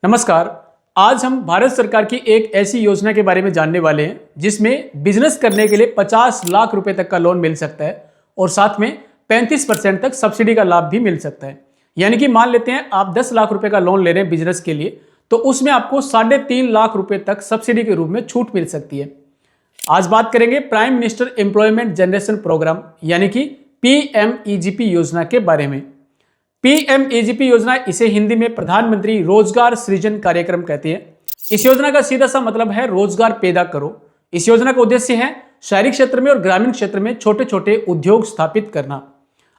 नमस्कार। आज हम भारत सरकार की एक ऐसी योजना के बारे में जानने वाले हैं जिसमें बिजनेस करने के लिए 50 लाख रुपए तक का लोन मिल सकता है और साथ में 35% तक सब्सिडी का लाभ भी मिल सकता है। यानी कि मान लेते हैं आप 10 लाख रुपए का लोन ले रहे हैं बिजनेस के लिए, तो उसमें आपको 3.5 लाख रुपए तक सब्सिडी के रूप में छूट मिल सकती है। आज बात करेंगे prime minister employment generation program यानी कि PMEGP योजना के बारे में। PMEGP योजना, इसे हिंदी में प्रधानमंत्री रोजगार सृजन कार्यक्रम कहते हैं। इस योजना का सीधा सा मतलब है रोजगार पैदा करो। इस योजना का उद्देश्य है शहरी क्षेत्र में और ग्रामीण क्षेत्र में छोटे छोटे उद्योग स्थापित करना।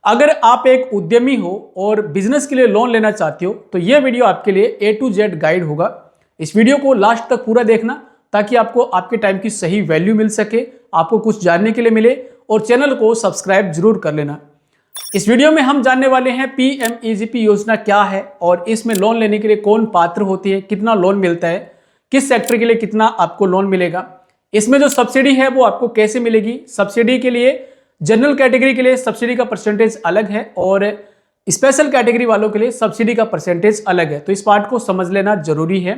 अगर आप एक उद्यमी हो और बिजनेस के लिए लोन लेना चाहते हो तो यह वीडियो आपके लिए A to Z गाइड होगा। इस वीडियो को लास्ट तक पूरा देखना ताकि आपको आपके टाइम की सही वैल्यू मिल सके, आपको कुछ जानने के लिए मिले, और चैनल को सब्सक्राइब जरूर कर लेना। इस वीडियो में हम जानने वाले हैं PMEGP योजना क्या है और इसमें लोन लेने के लिए कौन पात्र होती है, कितना लोन मिलता है, किस सेक्टर के लिए कितना आपको लोन मिलेगा, इसमें जो सब्सिडी है वो आपको कैसे मिलेगी। सब्सिडी के लिए जनरल कैटेगरी के लिए सब्सिडी का परसेंटेज अलग है और स्पेशल कैटेगरी वालों के लिए सब्सिडी का परसेंटेज अलग है, तो इस पार्ट को समझ लेना जरूरी है।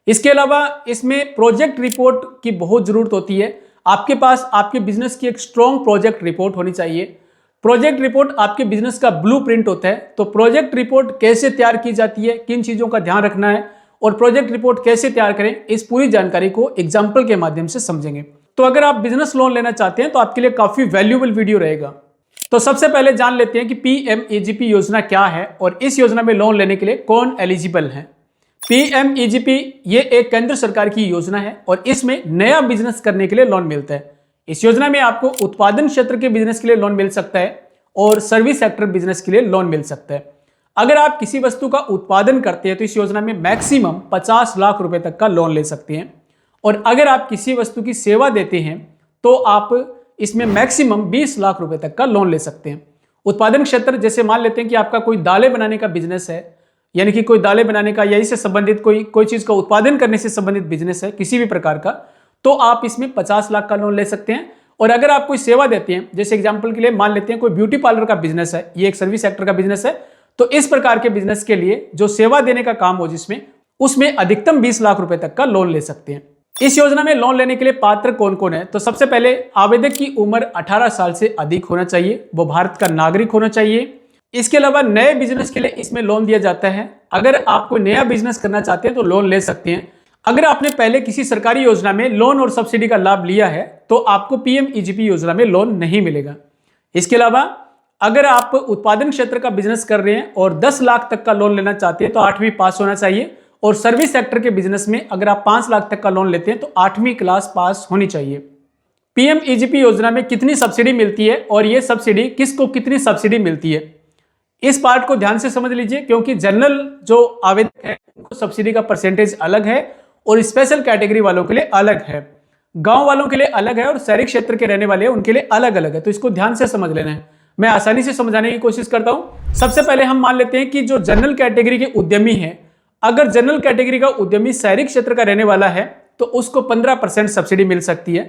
इसके अलावा इसमें प्रोजेक्ट रिपोर्ट की बहुत जरूरत होती है। आपके पास आपके बिजनेस की एक स्ट्रॉन्ग प्रोजेक्ट रिपोर्ट होनी चाहिए। प्रोजेक्ट रिपोर्ट आपके बिजनेस का ब्लूप्रिंट होता है। तो प्रोजेक्ट रिपोर्ट कैसे तैयार की जाती है, किन चीजों का ध्यान रखना है और प्रोजेक्ट रिपोर्ट कैसे तैयार करें, इस पूरी जानकारी को एग्जांपल के माध्यम से समझेंगे। तो अगर आप बिजनेस लोन लेना चाहते हैं तो आपके लिए काफी वैल्यूएबल वीडियो रहेगा। तो सबसे पहले जान लेते हैं कि PMEGP योजना क्या है और इस योजना में लोन लेने के लिए कौन एलिजिबल है। PMEGP ये एक केंद्र सरकार की योजना है और इसमें नया बिजनेस करने के लिए लोन मिलता है। इस योजना में आपको उत्पादन क्षेत्र के बिजनेस के लिए लोन मिल सकता है और सर्विस सेक्टर बिजनेस के लिए लोन मिल सकता है। अगर आप किसी वस्तु का उत्पादन करते हैं तो इस योजना में मैक्सिमम 50 लाख रुपए तक का लोन ले सकते हैं और अगर आप किसी वस्तु की सेवा देते हैं तो आप इसमें मैक्सिमम 20 लाख रुपए तक का लोन ले सकते हैं। उत्पादन क्षेत्र, जैसे मान लेते हैं कि आपका कोई दालें बनाने का बिजनेस है, यानी कि कोई दालें बनाने का या इससे संबंधित कोई चीज का उत्पादन करने से संबंधित बिजनेस है किसी भी प्रकार का, तो आप इसमें 50 लाख का लोन ले सकते हैं। और अगर आप कोई सेवा देते हैं, जैसे एग्जांपल के लिए मान लेते हैं कोई ब्यूटी पार्लर का बिजनेस है, ये एक सर्विस सेक्टर का बिजनेस है, तो इस प्रकार के बिजनेस के लिए जो सेवा देने का काम हो जिसमें, उसमें अधिकतम 20 लाख रुपए तक का लोन ले सकते हैं। इस योजना में लोन लेने के लिए पात्र कौन कौन है, तो सबसे पहले आवेदक की उम्र 18 साल से अधिक होना चाहिए, वो भारत का नागरिक होना चाहिए। इसके अलावा नए बिजनेस के लिए इसमें लोन दिया जाता है। अगर आप कोई नया बिजनेस करना चाहते हैं तो लोन ले सकते हैं। अगर आपने पहले किसी सरकारी योजना में लोन और सब्सिडी का लाभ लिया है तो आपको PMEGP योजना में लोन नहीं मिलेगा। इसके अलावा अगर आप उत्पादन क्षेत्र का बिजनेस कर रहे हैं और 10 लाख तक का लोन लेना चाहते हैं तो 8वीं पास होना चाहिए और सर्विस सेक्टर के बिजनेस में अगर आप 5 लाख तक का लोन लेते हैं तो 8वीं क्लास पास होनी चाहिए। PMEGP योजना में कितनी सब्सिडी मिलती है और यह सब्सिडी किसको कितनी सब्सिडी मिलती है, इस पार्ट को ध्यान से समझ लीजिए, क्योंकि जनरल जो आवेदक है उनको सब्सिडी का परसेंटेज अलग है और स्पेशल कैटेगरी वालों के लिए अलग है, गांव वालों के लिए अलग है और शहरी क्षेत्र के रहने वाले हैं उनके लिए अलग अलग है। तो इसको ध्यान से समझ लेना है। मैं आसानी से समझाने की कोशिश करता हूं। सबसे पहले हम मान लेते हैं कि जो जनरल कैटेगरी के उद्यमी है, अगर जनरल कैटेगरी का उद्यमी शहरी क्षेत्र का रहने वाला है तो उसको 15% सब्सिडी मिल सकती है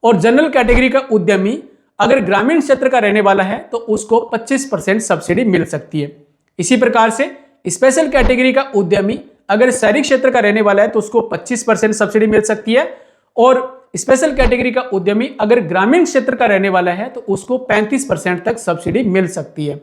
और जनरल कैटेगरी का उद्यमी अगर ग्रामीण क्षेत्र का रहने वाला है तो उसको 25% सब्सिडी मिल सकती है। इसी प्रकार से स्पेशल कैटेगरी का उद्यमी अगर शहरी क्षेत्र का रहने वाला है तो उसको 25% सब्सिडी मिल सकती है और स्पेशल कैटेगरी का उद्यमी अगर ग्रामीण क्षेत्र का रहने वाला है तो उसको 35% तक सब्सिडी मिल सकती है।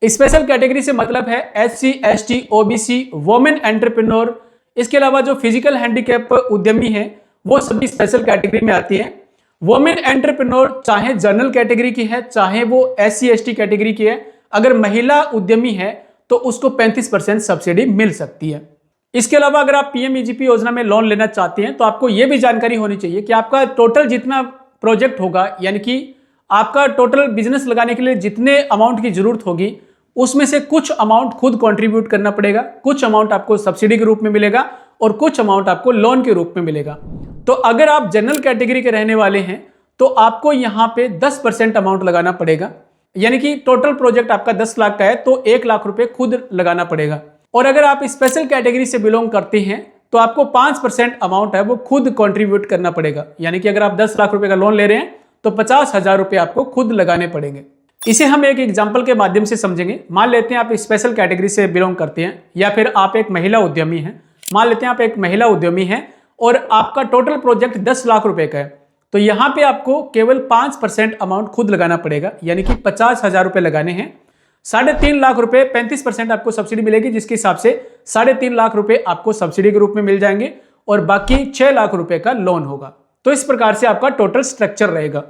स्पेशल कैटेगरी से मतलब है SC, ST, OBC, women entrepreneur. इसके अलावा जो फिजिकल हैंडीकैप उद्यमी है वो सभी स्पेशल कैटेगरी में आती है। वोमेन एंटरप्रेन्योर चाहे जनरल कैटेगरी की है चाहे वो SC, ST कैटेगरी की है, अगर महिला उद्यमी है तो उसको 35% सब्सिडी मिल सकती है। इसके अलावा अगर आप PMEGP योजना में लोन लेना चाहते हैं तो आपको यह भी जानकारी होनी चाहिए कि आपका टोटल जितना प्रोजेक्ट होगा, यानी कि आपका टोटल बिजनेस लगाने के लिए जितने अमाउंट की जरूरत होगी उसमें से कुछ अमाउंट खुद कंट्रीब्यूट करना पड़ेगा, कुछ अमाउंट आपको सब्सिडी के रूप में मिलेगा और कुछ अमाउंट आपको लोन के रूप में मिलेगा। तो अगर आप जनरल कैटेगरी के रहने वाले हैं तो आपको यहां पे 10% अमाउंट लगाना पड़ेगा, यानी कि टोटल प्रोजेक्ट आपका 10 लाख का है तो 1 लाख रुपए खुद लगाना पड़ेगा। और अगर आप स्पेशल कैटेगरी से बिलोंग करते हैं तो आपको 5% अमाउंट है वो खुद कंट्रीब्यूट करना पड़ेगा, यानी कि अगर आप 10 लाख रुपए का लोन ले रहे हैं तो 50,000 रुपए आपको खुद लगाने पड़ेंगे। इसे हम एक एग्जाम्पल के माध्यम से समझेंगे। मान लेते हैं आप स्पेशल कैटेगरी से बिलोंग करते हैं या फिर आप एक महिला उद्यमी हैं मान लेते हैं आप एक महिला उद्यमी हैं और आपका टोटल प्रोजेक्ट 10 लाख रुपए का है, तो यहाँ पे आपको केवल 5% अमाउंट खुद लगाना पड़ेगा, यानी कि 50,000 रुपए लगाने हैं। 3.5 लाख रुपए 35% आपको सब्सिडी मिलेगी, जिसके हिसाब से 3.5 लाख रुपए आपको सब्सिडी के रूप में मिल जाएंगे और बाकी 6 लाख रुपए का लोन होगा। तो इस प्रकार से आपका टोटल स्ट्रक्चर रहेगा।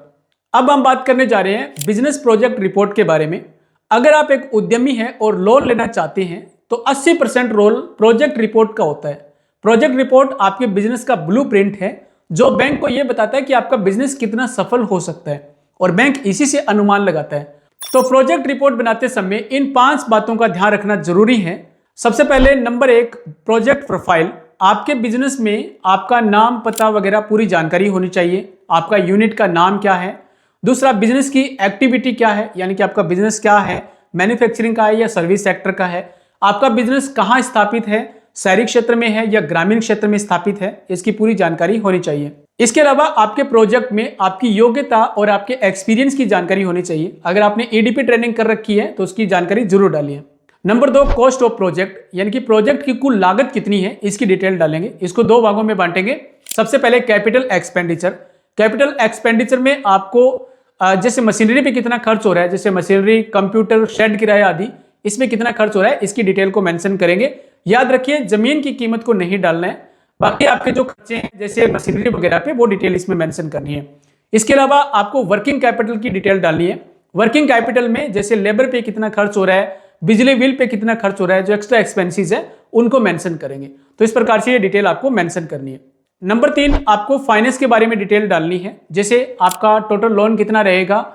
अब हम बात करने जा रहे हैं बिजनेस प्रोजेक्ट रिपोर्ट के बारे में। अगर आप एक उद्यमी हैं और लोन लेना चाहते हैं तो 80% रोल प्रोजेक्ट रिपोर्ट का होता है। प्रोजेक्ट रिपोर्ट आपके बिजनेस का ब्लूप्रिंट है जो बैंक को यह बताता है कि आपका बिजनेस कितना सफल हो सकता है और बैंक इसी से अनुमान लगाता है। तो प्रोजेक्ट रिपोर्ट बनाते समय इन 5 बातों का ध्यान रखना जरूरी है। सबसे पहले नंबर 1, प्रोजेक्ट प्रोफाइल। आपके बिजनेस में आपका नाम, पता वगैरह पूरी जानकारी होनी चाहिए। आपका यूनिट का नाम क्या है। दूसरा, बिजनेस की एक्टिविटी क्या है, यानी कि आपका बिजनेस क्या है, मैन्युफैक्चरिंग का है या सर्विस सेक्टर का है। आपका बिजनेस कहाँ स्थापित है, शहरी क्षेत्र में है या ग्रामीण क्षेत्र में स्थापित है, इसकी पूरी जानकारी होनी चाहिए। इसके अलावा आपके प्रोजेक्ट में आपकी योग्यता और आपके एक्सपीरियंस की जानकारी होनी चाहिए। अगर आपने ईडीपी ट्रेनिंग कर रखी है तो उसकी जानकारी जरूर डालिए। नंबर 2, कॉस्ट ऑफ प्रोजेक्ट, यानी कि प्रोजेक्ट की कुल लागत कितनी है, इसकी डिटेल डालेंगे। इसको 2 भागों में बांटेंगे। सबसे पहले कैपिटल एक्सपेंडिचर। कैपिटल एक्सपेंडिचर में आपको जैसे मशीनरी पे कितना खर्च हो रहा है, जैसे मशीनरी, कंप्यूटर, शेड किराया आदि, इसमें कितना खर्च हो रहा है, इसकी डिटेल को मेंशन करेंगे। याद रखिए जमीन की कीमत को नहीं डालना है, बाकी आपके जो खर्चे हैं जैसे मशीनरी वगैरह पे वो डिटेल इसमें मेंशन करनी है। इसके अलावा आपको वर्किंग कैपिटल की डिटेल डालनी है। वर्किंग कैपिटल में जैसे लेबर पे कितना खर्च हो रहा है, बिजली बिल पे कितना खर्च हो रहा है, जो एक्स्ट्रा एक्सपेंसेस है उनको मेंशन करेंगे। तो इस प्रकार से ये डिटेल आपको मेंशन करनी है। नंबर 3, आपको फाइनेंस के बारे में डिटेल डालनी है। जैसे आपका टोटल लोन कितना रहेगा,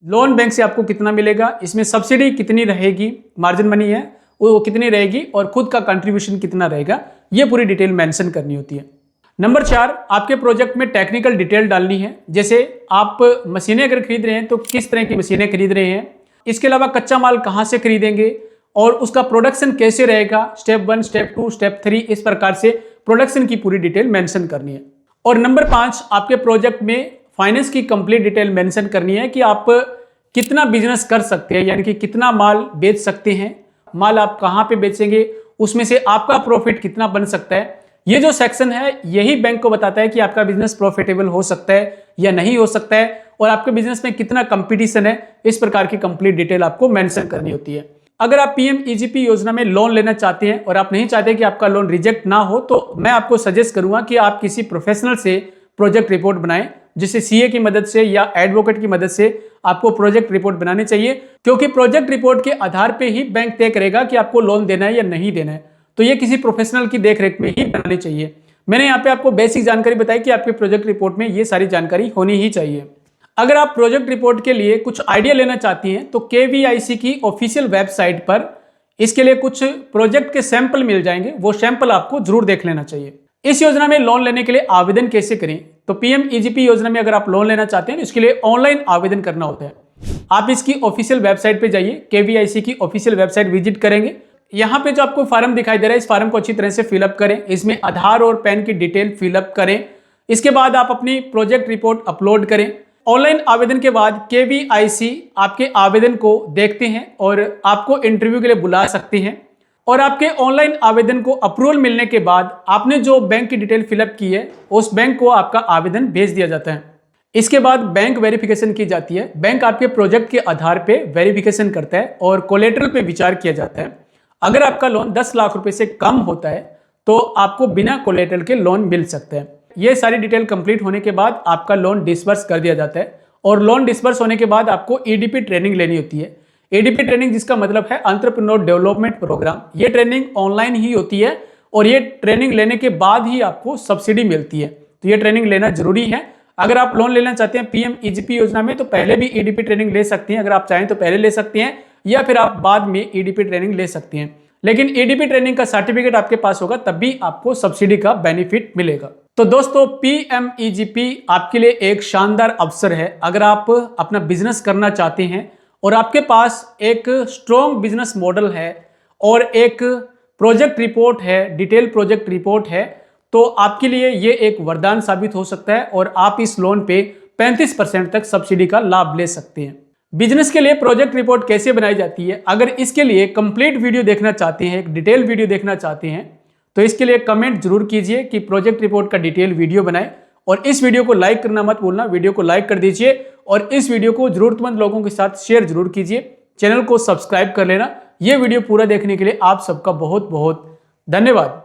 लोन बैंक से आपको कितना मिलेगा, इसमें सब्सिडी कितनी रहेगी, मार्जिन मनी है वो कितनी रहेगी और खुद का कंट्रीब्यूशन कितना रहेगा, ये पूरी डिटेल मेंशन करनी होती है। नंबर 4, आपके प्रोजेक्ट में टेक्निकल डिटेल डालनी है। जैसे आप मशीनें अगर खरीद रहे हैं तो किस तरह की मशीनें खरीद रहे हैं। इसके अलावा कच्चा माल कहाँ से खरीदेंगे और उसका प्रोडक्शन कैसे रहेगा, स्टेप 1, स्टेप 2, स्टेप 3, इस प्रकार से प्रोडक्शन की पूरी डिटेल मेंशन करनी है। और नंबर 5, आपके प्रोजेक्ट में फाइनेंस की कंप्लीट डिटेल मेंशन करनी है कि आप कितना बिजनेस कर सकते हैं, यानी कि कितना माल बेच सकते हैं, माल आप कहाँ पे बेचेंगे, उसमें से आपका प्रॉफिट कितना बन सकता है। ये जो सेक्शन है यही बैंक को बताता है कि आपका बिजनेस प्रॉफिटेबल हो सकता है या नहीं हो सकता है और आपके बिजनेस में कितना कंपटीशन है। इस प्रकार की कंप्लीट डिटेल आपको मेंशन करनी होती है। अगर आप पीएमईजीपी योजना में लोन लेना चाहते हैं और आप नहीं चाहते कि आपका लोन रिजेक्ट ना हो, तो मैं आपको सजेस्ट करूंगा कि आप किसी प्रोफेशनल से प्रोजेक्ट रिपोर्ट बनाएं, जिसे सीए की मदद से या एडवोकेट की मदद से आपको प्रोजेक्ट रिपोर्ट बनानी चाहिए, क्योंकि प्रोजेक्ट रिपोर्ट के आधार पे ही बैंक तय करेगा कि आपको लोन देना है या नहीं देना है। तो ये किसी प्रोफेशनल की देखरेख में ही बनानी चाहिए। मैंने यहाँ पे आपको बेसिक जानकारी बताई कि आपके प्रोजेक्ट रिपोर्ट में ये सारी जानकारी होनी ही चाहिए। अगर आप प्रोजेक्ट रिपोर्ट के लिए कुछ आइडिया लेना चाहती हैं तो केवीआईसी की ऑफिशियल वेबसाइट पर इसके लिए कुछ प्रोजेक्ट के सैंपल मिल जाएंगे, वो सैंपल आपको जरूर देख लेना चाहिए। इस योजना में लोन लेने के लिए आवेदन कैसे करें, तो पीएमईजीपी योजना में अगर आप लोन लेना चाहते हैं तो इसके लिए ऑनलाइन आवेदन करना होता है। आप इसकी ऑफिशियल वेबसाइट पे जाइए, केवीआईसी की ऑफिशियल वेबसाइट विजिट करेंगे। यहाँ पे जो आपको फॉर्म दिखाई दे रहा है, इस फॉर्म को अच्छी तरह से फिलअप करें, इसमें आधार और पैन की डिटेल फिलअप करें। इसके बाद आप अपनी प्रोजेक्ट रिपोर्ट अपलोड करें। ऑनलाइन आवेदन के बाद केवीआईसी आपके आवेदन को देखते हैं और आपको इंटरव्यू के लिए बुला सकते हैं। और आपके ऑनलाइन आवेदन को अप्रूवल मिलने के बाद आपने जो बैंक की डिटेल फिलअप की है उस बैंक को आपका आवेदन भेज दिया जाता है। इसके बाद बैंक वेरिफिकेशन की जाती है। बैंक आपके प्रोजेक्ट के आधार पे वेरिफिकेशन करता है और कोलेटरल पे विचार किया जाता है। अगर आपका लोन 10 लाख रुपए से कम होता है तो आपको बिना कोलेटरल के लोन मिल सकता है। ये सारी डिटेल कंप्लीट होने के बाद आपका लोन डिसबर्स कर दिया जाता है और लोन डिसबर्स होने के बाद आपको ईडीपी ट्रेनिंग लेनी होती है। ईडीपी ट्रेनिंग जिसका मतलब है एंटरप्रेन्योर डेवलपमेंट प्रोग्राम। ये ट्रेनिंग ऑनलाइन ही होती है और ये ट्रेनिंग लेने के बाद ही आपको सब्सिडी मिलती है, तो ये ट्रेनिंग लेना जरूरी है। अगर आप लोन लेना चाहते हैं पीएमईजीपी योजना में तो पहले भी ईडीपी ट्रेनिंग ले सकती हैं। अगर आप चाहें तो पहले ले सकती हैं या फिर आप बाद में ईडीपी ट्रेनिंग ले सकती हैं, लेकिन ईडीपी ट्रेनिंग का सर्टिफिकेट आपके पास होगा तब भी आपको सब्सिडी का बेनिफिट मिलेगा। तो दोस्तों, पीएमईजीपी आपके लिए एक शानदार अवसर है। अगर आप अपना बिजनेस करना चाहते हैं और आपके पास एक स्ट्रॉन्ग बिजनेस मॉडल है और एक प्रोजेक्ट रिपोर्ट है, डिटेल प्रोजेक्ट रिपोर्ट है, तो आपके लिए ये एक वरदान साबित हो सकता है और आप इस लोन पे 35% तक सब्सिडी का लाभ ले सकते हैं। बिजनेस के लिए प्रोजेक्ट रिपोर्ट कैसे बनाई जाती है, अगर इसके लिए कंप्लीट वीडियो देखना चाहते हैं, एक डिटेल वीडियो देखना चाहते हैं, तो इसके लिए कमेंट जरूर कीजिए कि प्रोजेक्ट रिपोर्ट का डिटेल वीडियो बनाएं, और इस वीडियो को लाइक करना मत भूलना। वीडियो को लाइक कर दीजिए और इस वीडियो को जरूरतमंद लोगों के साथ शेयर जरूर कीजिए। चैनल को सब्सक्राइब कर लेना। यह वीडियो पूरा देखने के लिए आप सबका बहुत बहुत धन्यवाद।